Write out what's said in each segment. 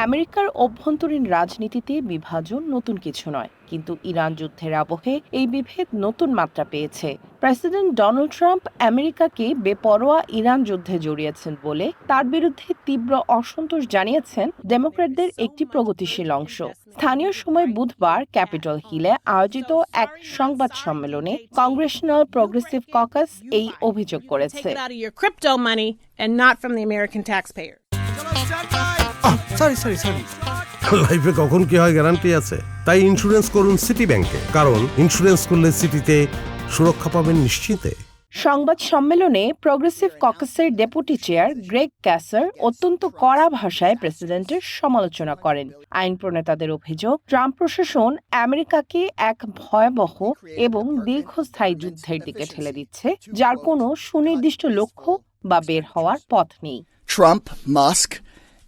আমেরিকার অভ্যন্তরীণ রাজনীতিতে বিভাজন নতুন কিছু নয়, কিন্তু ইরান যুদ্ধের আবহে এই বিভেদ নতুন মাত্রা পেয়েছে। প্রেসিডেন্ট ডোনাল্ড ট্রাম্প আমেরিকাকে বেপরোয়া ইরান যুদ্ধে জড়িয়েছেন বলে তার বিরুদ্ধে তীব্র অসন্তোষ জানিয়েছেন ডেমোক্র্যাটদের একটি প্রগতিশীল অংশ। স্থানীয় সময় বুধবার ক্যাপিটল হিলে আয়োজিত এক সংবাদ সম্মেলনে কংগ্রেশনাল প্রোগ্রেসিভ ককাস এই অভিযোগ করেছে। লাইফে কখন কি হয় গ্যারান্টি আছে, তাই ইন্স্যুরেন্স করুন সিটি ব্যাংকে, কারণ ইন্স্যুরেন্স করলে সিটিতে সুরক্ষা পাবেন নিশ্চিতে। সংবাদ সম্মেলনে প্রোগ্রেসিভ ককাসের ডেপুটি চেয়ার গ্রেগ ক্যাসার অত্যন্ত কড়া ভাষায় প্রেসিডেন্টের সমালোচনা করেন। আইন প্রণেতাদের অভিযোগ, ট্রাম্প প্রশাসন আমেরিকাকে এক ভয়াবহ এবং দীর্ঘস্থায়ী যুদ্ধের দিকে ঠেলে দিচ্ছে, যার কোনো সুনির্দিষ্ট লক্ষ্য বা বের হওয়ার পথ নেই। Trump, Musk,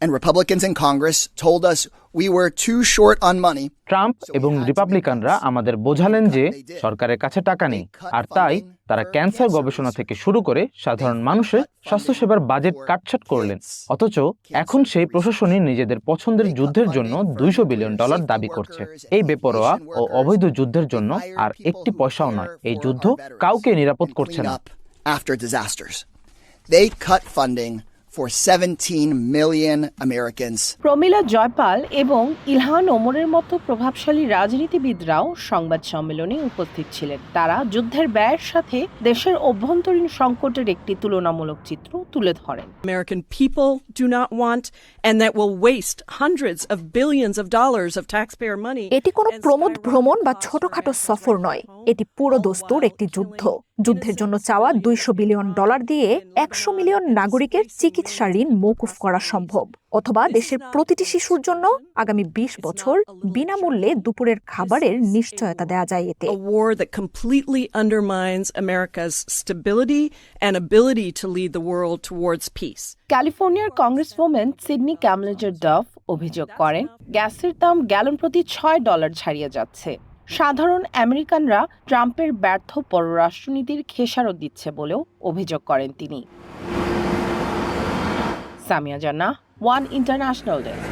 and Republicans in Congress told us we were too short on money. Trump এবং রিপাবলিকানরা আমাদের বোঝালেন যে সরকারের কাছে টাকা নেই, আর তাই তারা ক্যান্সার গবেষণা থেকে শুরু করে সাধারণ মানুষের স্বাস্থ্যসেবার বাজেট কাটছাট করলেন। অথচ এখন সেই প্রশাসনই নিজেদের পছন্দের যুদ্ধের জন্য $200 বিলিয়ন দাবি করছে। এই বেপরোয়া ও অবৈধ যুদ্ধের জন্য আর একটি পয়সাও নয়। এই যুদ্ধ কাউকে নিরাপদ করছে না। After disasters, they cut funding for 17 million Americans. Pramila Jaipal এবং ইলহান ওমরের মতো প্রভাবশালী রাজনীতিবিদরাও সংবাদ সম্মেলনে উপস্থিত ছিলেন। তারা যুদ্ধের ব্যয়ের সাথে দেশের অভ্যন্তরীণ সংকটের একটি তুলনামূলক চিত্র তুলে ধরেন। American people do not want, and that will waste hundreds of billions of dollars of taxpayer money. এটি কোনো প্রমোদ ভ্রমণ বা ছোটখাটো সফর নয়, এটি পুরো দস্তুর একটি যুদ্ধ। যুদ্ধের জন্য চাওয়া $200 বিলিয়ন দিয়ে 100 মিলিয়ন নাগরিকের চিকিৎসা ঋণ মওকুফ করা সম্ভব, অথবা দেশের প্রতিটি শিশুর জন্য আগামী 20 বছর বিনামূল্যে দুপুরের খাবারের নিশ্চয়তা দেয়া যায় এতে। A war that completely undermines America's stability and ability to lead the world towards peace. ক্যালিফোর্নিয়ার কংগ্রেসওম্যান সিডনি ক্যামলেজার ডাফ অভিযোগ করেন, গ্যাসের দাম গ্যালন প্রতি $6 ছাড়িয়ে যাচ্ছে। সাধারণ আমেরিকানরা ট্রাম্পের ব্যর্থ পররাষ্ট্রনীতির খেসারত দিচ্ছে বলেও অভিযোগ করেন তিনি। সামিয়া জান্নাহ, ওয়ান ইন্টারন্যাশনাল ডেস্ক।